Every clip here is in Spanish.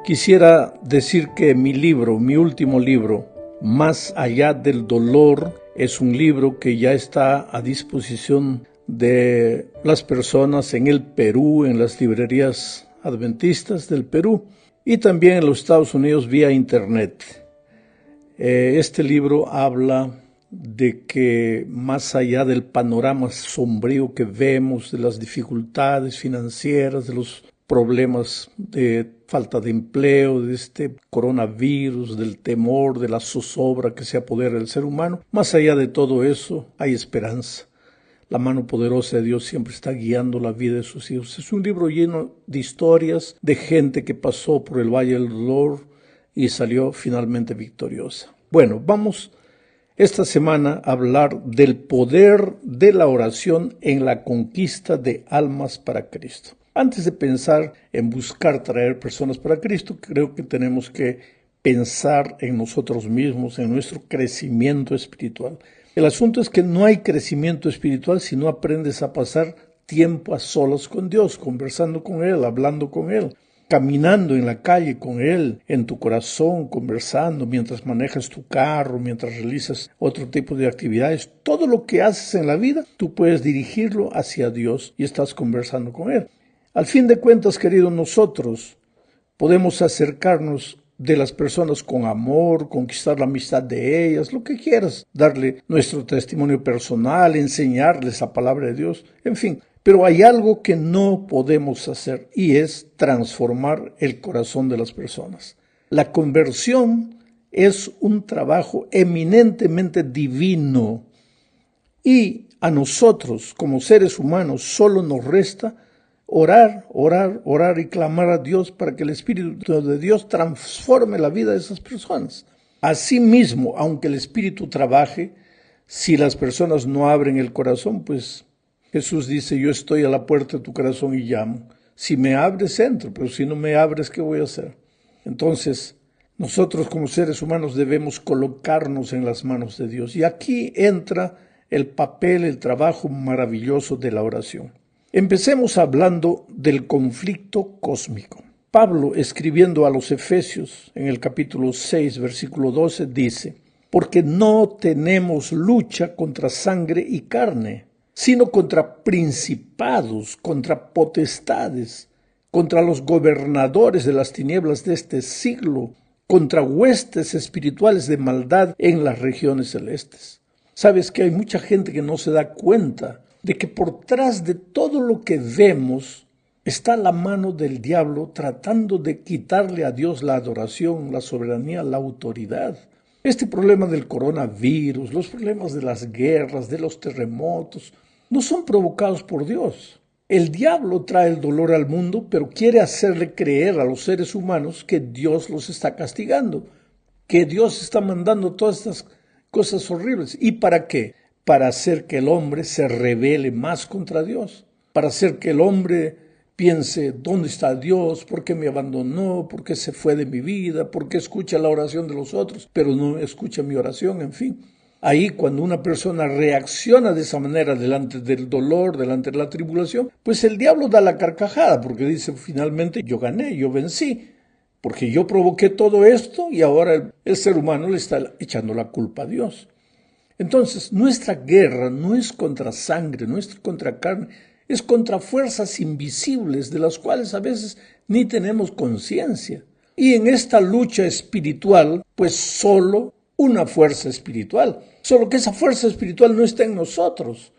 Quisiera decir que mi último libro, Más allá del dolor, es un libro que ya está a disposición de las personas en el Perú, en las librerías adventistas del Perú y también en los Estados Unidos vía internet. Este libro habla de que más allá del panorama sombrío que vemos, de las dificultades financieras, de los problemas de falta de empleo, de este coronavirus, del temor, de la zozobra que se apodera del ser humano, más allá de todo eso hay esperanza. La mano poderosa de Dios siempre está guiando la vida de sus hijos. Es un libro lleno de historias de gente que pasó por el Valle del Dolor y salió finalmente victoriosa. Bueno, vamos esta semana a hablar del poder de la oración en la conquista de almas para Cristo. Antes de pensar en buscar traer personas para Cristo, creo que tenemos que pensar en nosotros mismos, en nuestro crecimiento espiritual. El asunto es que no hay crecimiento espiritual si no aprendes a pasar tiempo a solas con Dios, conversando con Él, hablando con Él, caminando en la calle con Él, en tu corazón, conversando mientras manejas tu carro, mientras realizas otro tipo de actividades. Todo lo que haces en la vida, tú puedes dirigirlo hacia Dios y estás conversando con Él. Al fin de cuentas, queridos, nosotros podemos acercarnos de las personas con amor, conquistar la amistad de ellas, lo que quieras, darle nuestro testimonio personal, enseñarles la palabra de Dios, en fin. Pero hay algo que no podemos hacer y es transformar el corazón de las personas. La conversión es un trabajo eminentemente divino y a nosotros como seres humanos solo nos resta orar y clamar a Dios para que el Espíritu de Dios transforme la vida de esas personas. Asimismo, aunque el Espíritu trabaje, si las personas no abren el corazón, pues Jesús dice, yo estoy a la puerta de tu corazón y llamo. Si me abres, entro, pero si no me abres, ¿qué voy a hacer? Entonces, nosotros como seres humanos debemos colocarnos en las manos de Dios. Y aquí entra el papel, el trabajo maravilloso de la oración. Empecemos hablando del conflicto cósmico. Pablo, escribiendo a los Efesios, en el capítulo 6, versículo 12, dice, porque no tenemos lucha contra sangre y carne, sino contra principados, contra potestades, contra los gobernadores de las tinieblas de este siglo, contra huestes espirituales de maldad en las regiones celestes. Sabes que hay mucha gente que no se da cuenta de que por tras de todo lo que vemos está la mano del diablo tratando de quitarle a Dios la adoración, la soberanía, la autoridad. Este problema del coronavirus, los problemas de las guerras, de los terremotos, no son provocados por Dios. El diablo trae el dolor al mundo, pero quiere hacerle creer a los seres humanos que Dios los está castigando, que Dios está mandando todas estas cosas horribles. ¿Y para qué? Para hacer que el hombre se rebele más contra Dios, para hacer que el hombre piense, ¿dónde está Dios? ¿Por qué me abandonó? ¿Por qué se fue de mi vida? ¿Por qué escucha la oración de los otros, pero no escucha mi oración? En fin, ahí cuando una persona reacciona de esa manera delante del dolor, delante de la tribulación, pues el diablo da la carcajada, porque dice, finalmente yo gané, yo vencí, porque yo provoqué todo esto y ahora el ser humano le está echando la culpa a Dios. Entonces, nuestra guerra no es contra sangre, no es contra carne, es contra fuerzas invisibles de las cuales a veces ni tenemos conciencia. Y en esta lucha espiritual, pues solo una fuerza espiritual, solo que esa fuerza espiritual no está en nosotros.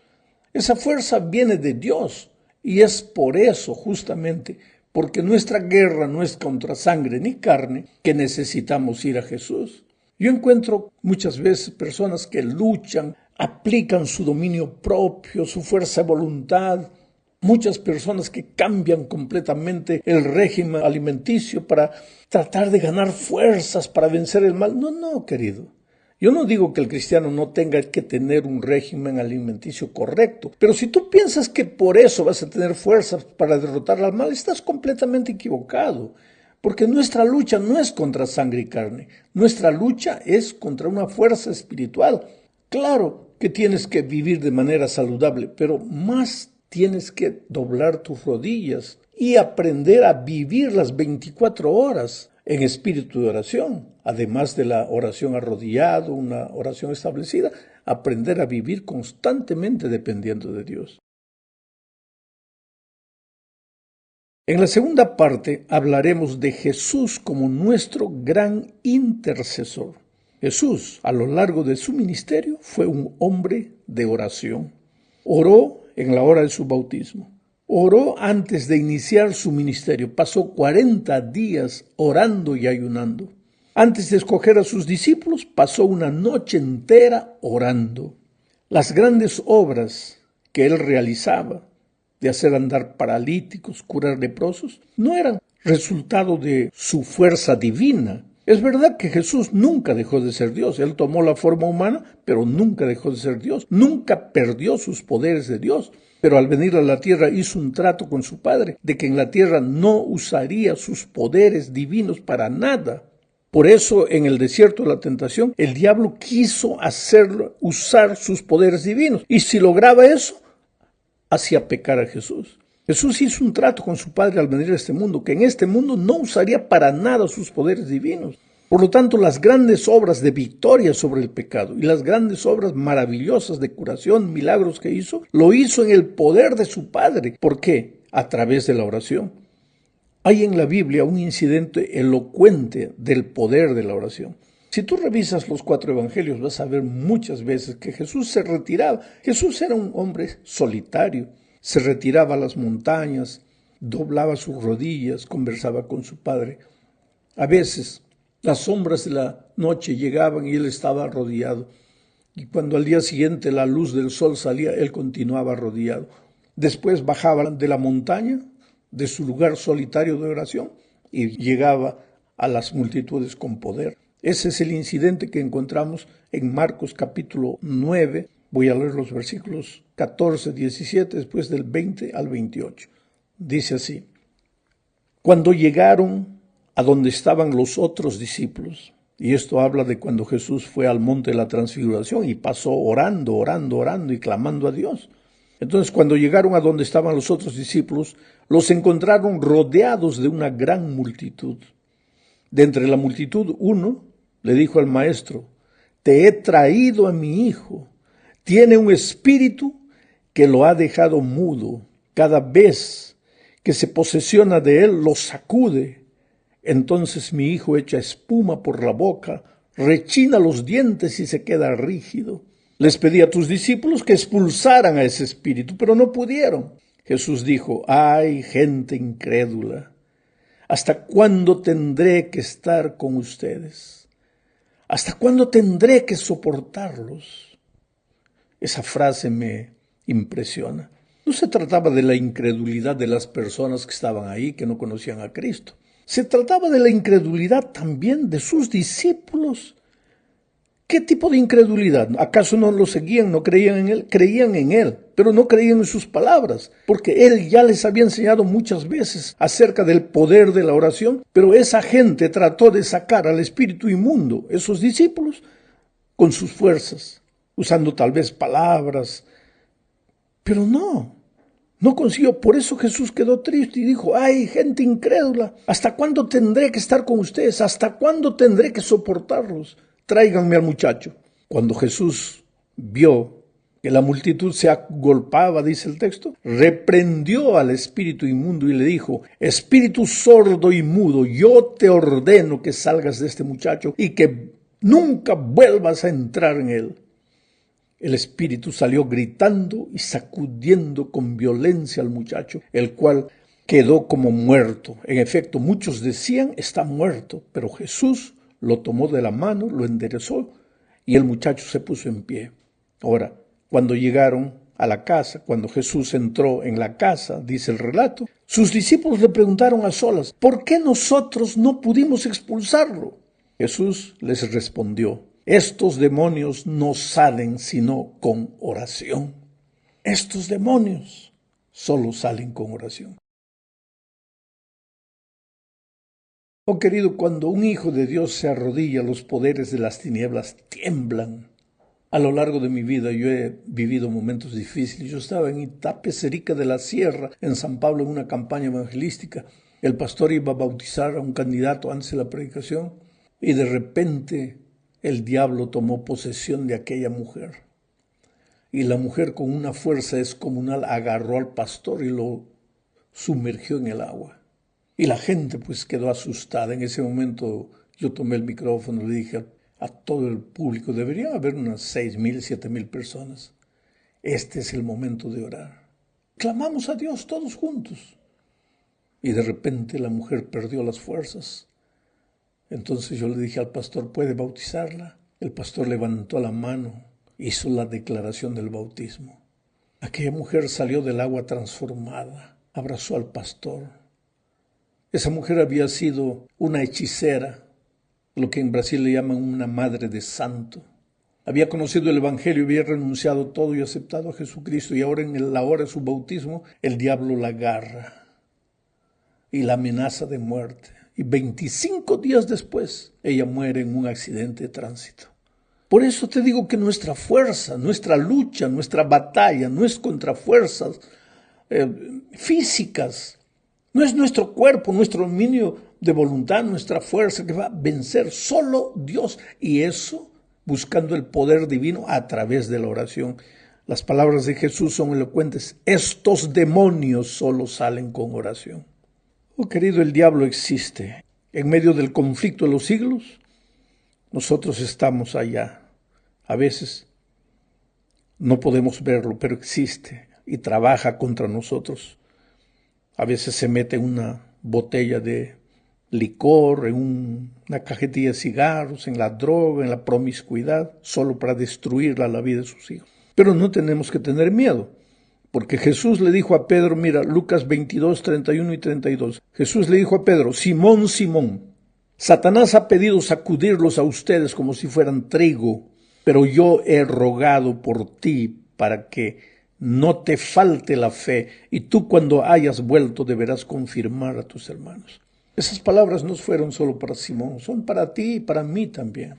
Esa fuerza viene de Dios y es por eso justamente, porque nuestra guerra no es contra sangre ni carne, que necesitamos ir a Jesús. Yo encuentro muchas veces personas que luchan, aplican su dominio propio, su fuerza de voluntad. Muchas personas que cambian completamente el régimen alimenticio para tratar de ganar fuerzas para vencer el mal. No, querido. Yo no digo que el cristiano no tenga que tener un régimen alimenticio correcto, pero si tú piensas que por eso vas a tener fuerzas para derrotar al mal, estás completamente equivocado. Porque nuestra lucha no es contra sangre y carne, nuestra lucha es contra una fuerza espiritual. Claro que tienes que vivir de manera saludable, pero más tienes que doblar tus rodillas y aprender a vivir las 24 horas en espíritu de oración, además de la oración arrodillado, una oración establecida, aprender a vivir constantemente dependiendo de Dios. En la segunda parte hablaremos de Jesús como nuestro gran intercesor. Jesús, a lo largo de su ministerio, fue un hombre de oración. Oró en la hora de su bautismo. Oró antes de iniciar su ministerio. Pasó 40 días orando y ayunando. Antes de escoger a sus discípulos, pasó una noche entera orando. Las grandes obras que él realizaba, de hacer andar paralíticos, curar leprosos, no eran resultado de su fuerza divina. Es verdad que Jesús nunca dejó de ser Dios. Él tomó la forma humana, pero nunca dejó de ser Dios. Nunca perdió sus poderes de Dios. Pero al venir a la tierra hizo un trato con su Padre, de que en la tierra no usaría sus poderes divinos para nada. Por eso, en el desierto de la tentación, el diablo quiso hacerlo usar sus poderes divinos. Y si lograba eso, hacía pecar a Jesús. Jesús hizo un trato con su Padre al venir a este mundo, que en este mundo no usaría para nada sus poderes divinos. Por lo tanto, las grandes obras de victoria sobre el pecado y las grandes obras maravillosas de curación, milagros que hizo, lo hizo en el poder de su Padre. ¿Por qué? A través de la oración. Hay en la Biblia un incidente elocuente del poder de la oración. Si tú revisas los 4 evangelios, vas a ver muchas veces que Jesús se retiraba. Jesús era un hombre solitario. Se retiraba a las montañas, doblaba sus rodillas, conversaba con su Padre. A veces las sombras de la noche llegaban y él estaba arrodillado. Y cuando al día siguiente la luz del sol salía, él continuaba arrodillado. Después bajaba de la montaña, de su lugar solitario de oración, y llegaba a las multitudes con poder. Ese es el incidente que encontramos en Marcos capítulo 9. Voy a leer los versículos 14, 17, después del 20 al 28. Dice así: Cuando llegaron a donde estaban los otros discípulos, y esto habla de cuando Jesús fue al monte de la transfiguración y pasó orando y clamando a Dios. Entonces, cuando llegaron a donde estaban los otros discípulos, los encontraron rodeados de una gran multitud. De entre la multitud, uno le dijo al maestro: Te he traído a mi hijo. Tiene un espíritu que lo ha dejado mudo. Cada vez que se posesiona de él, lo sacude. Entonces mi hijo echa espuma por la boca, rechina los dientes y se queda rígido. Les pedí a tus discípulos que expulsaran a ese espíritu, pero no pudieron. Jesús dijo: ¡Ay, gente incrédula! ¿Hasta cuándo tendré que estar con ustedes? ¿Hasta cuándo tendré que soportarlos? Esa frase me impresiona. No se trataba de la incredulidad de las personas que estaban ahí, que no conocían a Cristo. Se trataba de la incredulidad también de sus discípulos. ¿Qué tipo de incredulidad? ¿Acaso no lo seguían, no creían en él? Creían en él, pero no creían en sus palabras, porque él ya les había enseñado muchas veces acerca del poder de la oración, pero esa gente trató de sacar al espíritu inmundo, esos discípulos, con sus fuerzas, usando tal vez palabras, pero no consiguió. Por eso Jesús quedó triste y dijo: ¡ay, gente incrédula! ¿Hasta cuándo tendré que estar con ustedes? ¿Hasta cuándo tendré que soportarlos? Tráiganme al muchacho. Cuando Jesús vio que la multitud se agolpaba, dice el texto, reprendió al espíritu inmundo y le dijo: Espíritu sordo y mudo, yo te ordeno que salgas de este muchacho y que nunca vuelvas a entrar en él. El espíritu salió gritando y sacudiendo con violencia al muchacho, el cual quedó como muerto. En efecto, muchos decían: está muerto, pero Jesús lo tomó de la mano, lo enderezó y el muchacho se puso en pie. Ahora, cuando llegaron a la casa, cuando Jesús entró en la casa, dice el relato, sus discípulos le preguntaron a solas: ¿por qué nosotros no pudimos expulsarlo? Jesús les respondió: estos demonios no salen sino con oración. Estos demonios solo salen con oración. Oh querido, cuando un hijo de Dios se arrodilla, los poderes de las tinieblas tiemblan. A lo largo de mi vida yo he vivido momentos difíciles. Yo estaba en Itapecerica de la Sierra, en San Pablo, en una campaña evangelística. El pastor iba a bautizar a un candidato antes de la predicación y de repente el diablo tomó posesión de aquella mujer. Y la mujer con una fuerza descomunal agarró al pastor y lo sumergió en el agua. Y la gente pues quedó asustada. En ese momento yo tomé el micrófono y le dije a todo el público, debería haber unas 6,000, 7,000 personas. Este es el momento de orar. Clamamos a Dios todos juntos. Y de repente la mujer perdió las fuerzas. Entonces yo le dije al pastor, ¿puede bautizarla? El pastor levantó la mano, hizo la declaración del bautismo. Aquella mujer salió del agua transformada, abrazó al pastor. Esa mujer había sido una hechicera, lo que en Brasil le llaman una madre de santo. Había conocido el evangelio, había renunciado todo y aceptado a Jesucristo, y ahora en la hora de su bautismo el diablo la agarra y la amenaza de muerte. Y 25 días después ella muere en un accidente de tránsito. Por eso te digo que nuestra fuerza, nuestra lucha, nuestra batalla no es contra fuerzas físicas. No es nuestro cuerpo, nuestro dominio de voluntad, nuestra fuerza que va a vencer, solo Dios. Y eso buscando el poder divino a través de la oración. Las palabras de Jesús son elocuentes. Estos demonios solo salen con oración. Oh querido, el diablo existe. En medio del conflicto de los siglos, nosotros estamos allá. A veces no podemos verlo, pero existe y trabaja contra nosotros. A veces se mete en una botella de licor, en una cajetilla de cigarros, en la droga, en la promiscuidad, solo para destruir la vida de sus hijos. Pero no tenemos que tener miedo, porque Jesús le dijo a Pedro, mira, Lucas 22, 31 y 32. Jesús le dijo a Pedro, Simón, Simón, Satanás ha pedido sacudirlos a ustedes como si fueran trigo, pero yo he rogado por ti para que no te falte la fe, y tú cuando hayas vuelto deberás confirmar a tus hermanos. Esas palabras no fueron solo para Simón, son para ti y para mí también.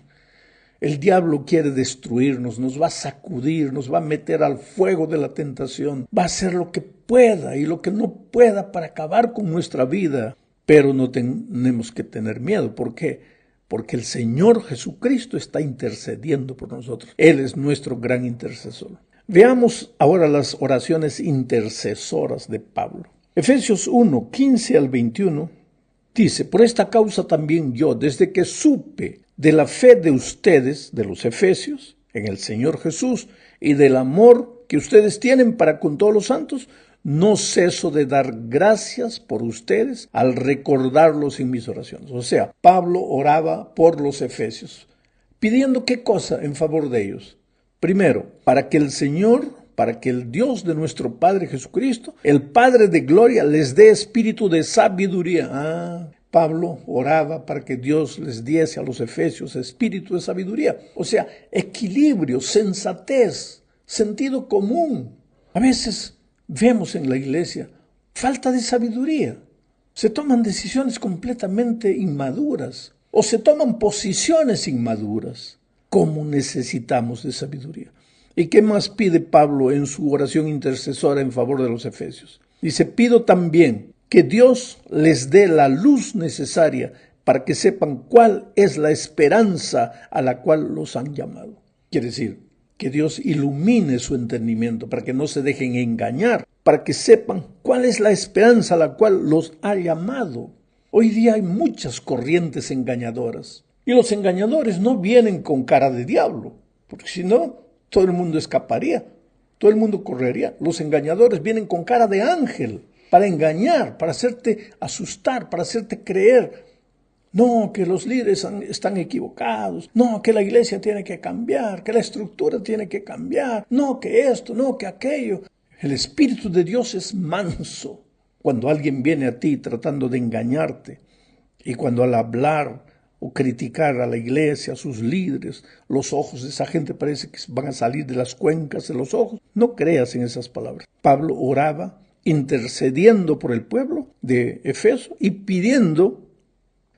El diablo quiere destruirnos, nos va a sacudir, nos va a meter al fuego de la tentación, va a hacer lo que pueda y lo que no pueda para acabar con nuestra vida. Pero no tenemos que tener miedo. ¿Por qué? Porque el Señor Jesucristo está intercediendo por nosotros. Él es nuestro gran intercesor. Veamos ahora las oraciones intercesoras de Pablo. Efesios 1, 15 al 21, dice, por esta causa también yo, desde que supe de la fe de ustedes, de los efesios, en el Señor Jesús, y del amor que ustedes tienen para con todos los santos, no ceso de dar gracias por ustedes al recordarlos en mis oraciones. O sea, Pablo oraba por los efesios, pidiendo ¿qué cosa en favor de ellos? Primero, para que el Señor, para que el Dios de nuestro Padre Jesucristo, el Padre de gloria, les dé espíritu de sabiduría. Pablo oraba para que Dios les diese a los efesios espíritu de sabiduría. O sea, equilibrio, sensatez, sentido común. A veces vemos en la iglesia falta de sabiduría. Se toman decisiones completamente inmaduras o se toman posiciones inmaduras. ¿Cómo necesitamos de sabiduría? ¿Y qué más pide Pablo en su oración intercesora en favor de los efesios? Dice, pido también que Dios les dé la luz necesaria para que sepan cuál es la esperanza a la cual los han llamado. Quiere decir, que Dios ilumine su entendimiento para que no se dejen engañar, para que sepan cuál es la esperanza a la cual los ha llamado. Hoy día hay muchas corrientes engañadoras y los engañadores no vienen con cara de diablo, porque si no, todo el mundo escaparía, todo el mundo correría. Los engañadores vienen con cara de ángel para engañar, para hacerte asustar, para hacerte creer. No, que los líderes están equivocados. No, que la iglesia tiene que cambiar, que la estructura tiene que cambiar. No, que esto, no, que aquello. El Espíritu de Dios es manso. Cuando alguien viene a ti tratando de engañarte y cuando al hablar o criticar a la iglesia, a sus líderes, los ojos de esa gente parece que van a salir de las cuencas de los ojos, no creas en esas palabras. Pablo oraba intercediendo por el pueblo de Efeso y pidiendo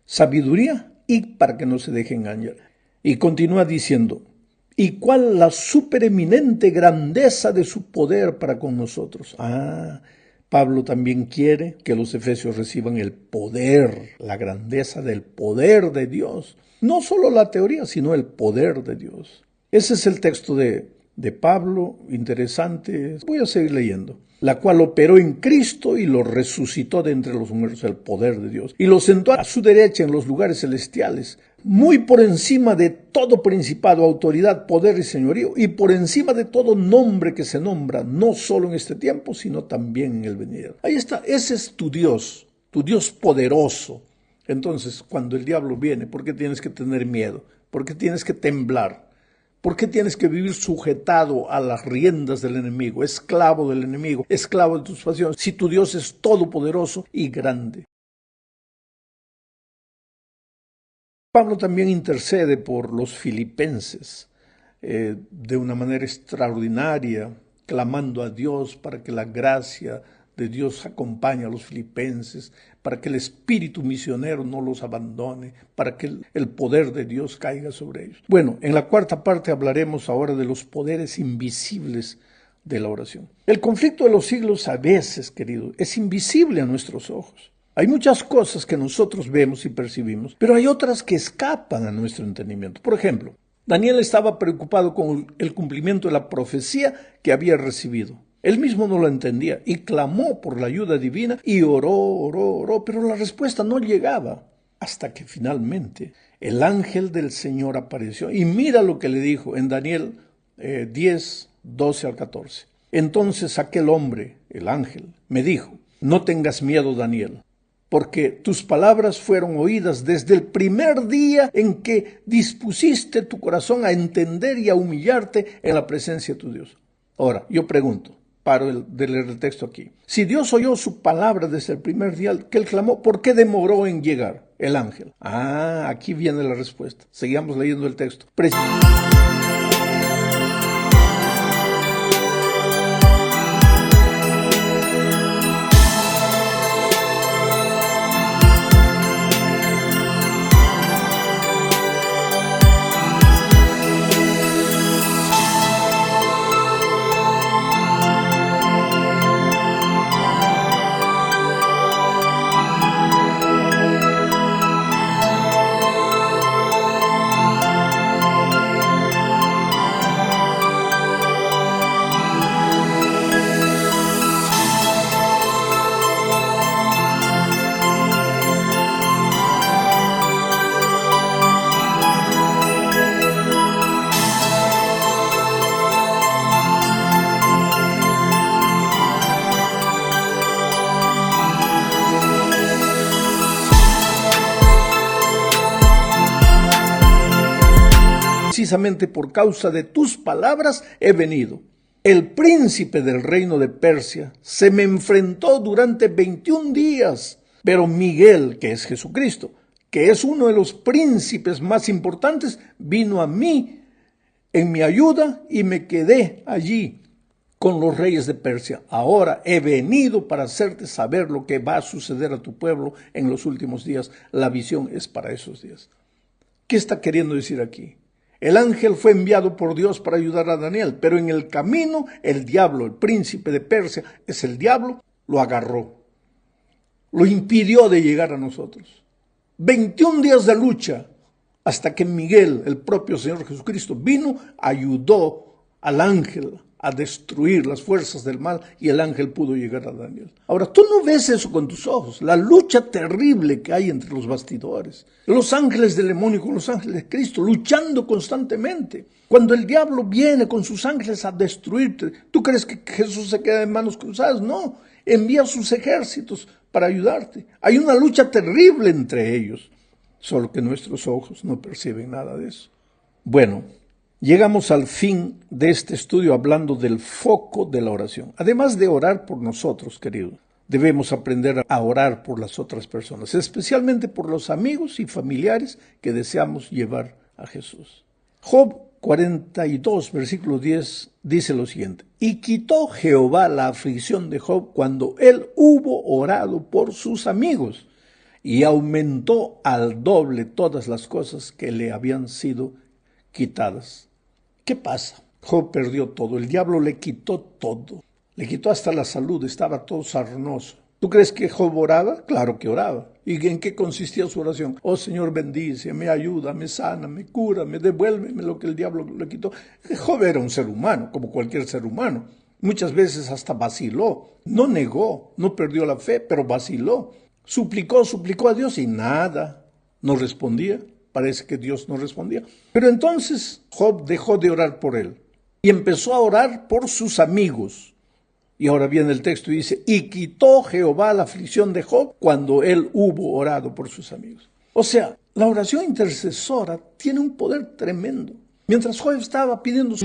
sabiduría y para que no se deje engañar. Y continúa diciendo, ¿y cuál la supereminente grandeza de su poder para con nosotros? Pablo también quiere que los efesios reciban el poder, la grandeza del poder de Dios. No solo la teoría, sino el poder de Dios. Ese es el texto de Pablo, interesante. Voy a seguir leyendo. La cual operó en Cristo y lo resucitó de entre los muertos, el poder de Dios, y lo sentó a su derecha en los lugares celestiales, muy por encima de todo principado, autoridad, poder y señorío, y por encima de todo nombre que se nombra, no solo en este tiempo, sino también en el venidero. Ahí está, ese es tu Dios poderoso. Entonces, cuando el diablo viene, ¿por qué tienes que tener miedo? ¿Por qué tienes que temblar? ¿Por qué tienes que vivir sujetado a las riendas del enemigo, esclavo del enemigo, esclavo de tus pasiones, si tu Dios es todopoderoso y grande? Pablo también intercede por los filipenses de una manera extraordinaria, clamando a Dios para que la gracia de Dios acompañe a los filipenses, para que el espíritu misionero no los abandone, para que el poder de Dios caiga sobre ellos. Bueno, en la cuarta parte hablaremos ahora de los poderes invisibles de la oración. El conflicto de los siglos a veces, querido, es invisible a nuestros ojos. Hay muchas cosas que nosotros vemos y percibimos, pero hay otras que escapan a nuestro entendimiento. Por ejemplo, Daniel estaba preocupado con el cumplimiento de la profecía que había recibido. Él mismo no lo entendía y clamó por la ayuda divina y oró, pero la respuesta no llegaba hasta que finalmente el ángel del Señor apareció. Y mira lo que le dijo en Daniel 10, 12 al 14. Entonces aquel hombre, el ángel, me dijo, no tengas miedo, Daniel, porque tus palabras fueron oídas desde el primer día en que dispusiste tu corazón a entender y a humillarte en la presencia de tu Dios. Ahora, yo pregunto, paro de leer el texto aquí. Si Dios oyó su palabra desde el primer día que él clamó, ¿por qué demoró en llegar el ángel? Aquí viene la respuesta. Sigamos leyendo el texto. Precisamente por causa de tus palabras he venido. El príncipe del reino de Persia se me enfrentó durante 21 días, pero Miguel, que es Jesucristo, que es uno de los príncipes más importantes, vino a mí en mi ayuda y me quedé allí con los reyes de Persia. Ahora he venido para hacerte saber lo que va a suceder a tu pueblo en los últimos días. La visión es para esos días. ¿Qué está queriendo decir aquí? El ángel fue enviado por Dios para ayudar a Daniel, pero en el camino el diablo, el príncipe de Persia, es el diablo, lo agarró, lo impidió de llegar a nosotros. 21 días de lucha hasta que Miguel, el propio Señor Jesucristo, vino, ayudó al ángel a destruir las fuerzas del mal y el ángel pudo llegar a Daniel. Ahora, tú no ves eso con tus ojos, la lucha terrible que hay entre los bastidores. Los ángeles del demonio con los ángeles de Cristo, luchando constantemente. Cuando el diablo viene con sus ángeles a destruirte, ¿tú crees que Jesús se queda en manos cruzadas? No, envía sus ejércitos para ayudarte. Hay una lucha terrible entre ellos, solo que nuestros ojos no perciben nada de eso. Bueno, llegamos al fin de este estudio hablando del foco de la oración. Además de orar por nosotros, querido, debemos aprender a orar por las otras personas, especialmente por los amigos y familiares que deseamos llevar a Jesús. Job 42, versículo 10, dice lo siguiente: y quitó Jehová la aflicción de Job cuando él hubo orado por sus amigos, y aumentó al doble todas las cosas que le habían sido quitadas. ¿Qué pasa? Job perdió todo, el diablo le quitó todo. Le quitó hasta la salud, estaba todo sarnoso. ¿Tú crees que Job oraba? Claro que oraba. ¿Y en qué consistía su oración? Oh Señor, bendice, me ayuda, me sana, me cura, me devuélveme lo que el diablo le quitó. Job era un ser humano, como cualquier ser humano. Muchas veces hasta vaciló. No negó, no perdió la fe, pero vaciló. Suplicó a Dios y nada. No respondía. Parece que Dios no respondía. Pero entonces Job dejó de orar por él y empezó a orar por sus amigos. Y ahora viene el texto y dice, y quitó Jehová la aflicción de Job cuando él hubo orado por sus amigos. O sea, la oración intercesora tiene un poder tremendo. Mientras Job estaba pidiendo su...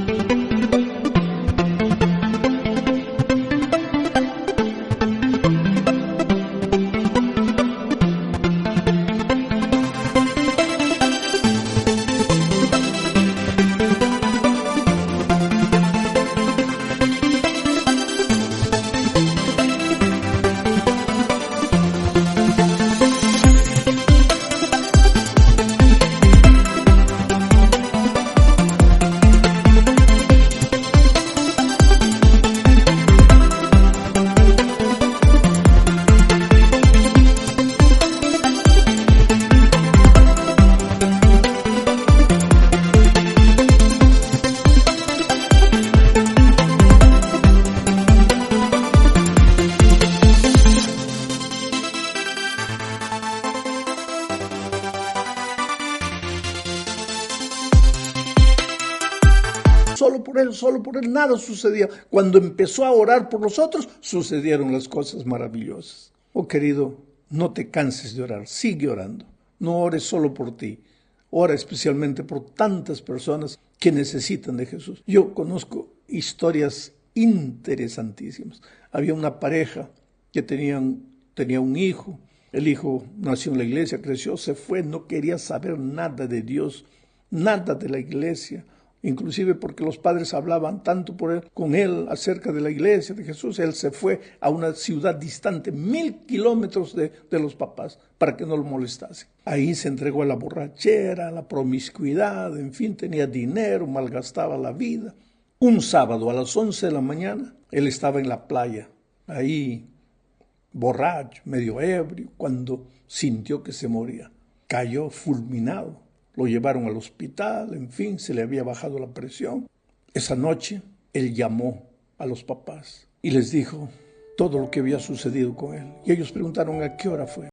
Solo por él, nada sucedía. Cuando empezó a orar por los otros, sucedieron las cosas maravillosas. Oh querido, no te canses de orar, sigue orando. No ores solo por ti, ora especialmente por tantas personas que necesitan de Jesús. Yo conozco historias interesantísimas. Había una pareja que tenía un hijo. El hijo nació en la iglesia, creció, se fue, no quería saber nada de Dios, nada de la iglesia. Inclusive porque los padres hablaban tanto con él acerca de la iglesia, de Jesús. Él se fue a una ciudad distante, 1000 kilómetros de los papás, para que no lo molestasen. Ahí se entregó a la borrachera, a la promiscuidad, en fin, tenía dinero, malgastaba la vida. Un sábado a las 11 de la mañana, él estaba en la playa, ahí borracho, medio ebrio, cuando sintió que se moría. Cayó fulminado. Lo llevaron al hospital, en fin, se le había bajado la presión. Esa noche, él llamó a los papás y les dijo todo lo que había sucedido con él. Y ellos preguntaron a qué hora fue.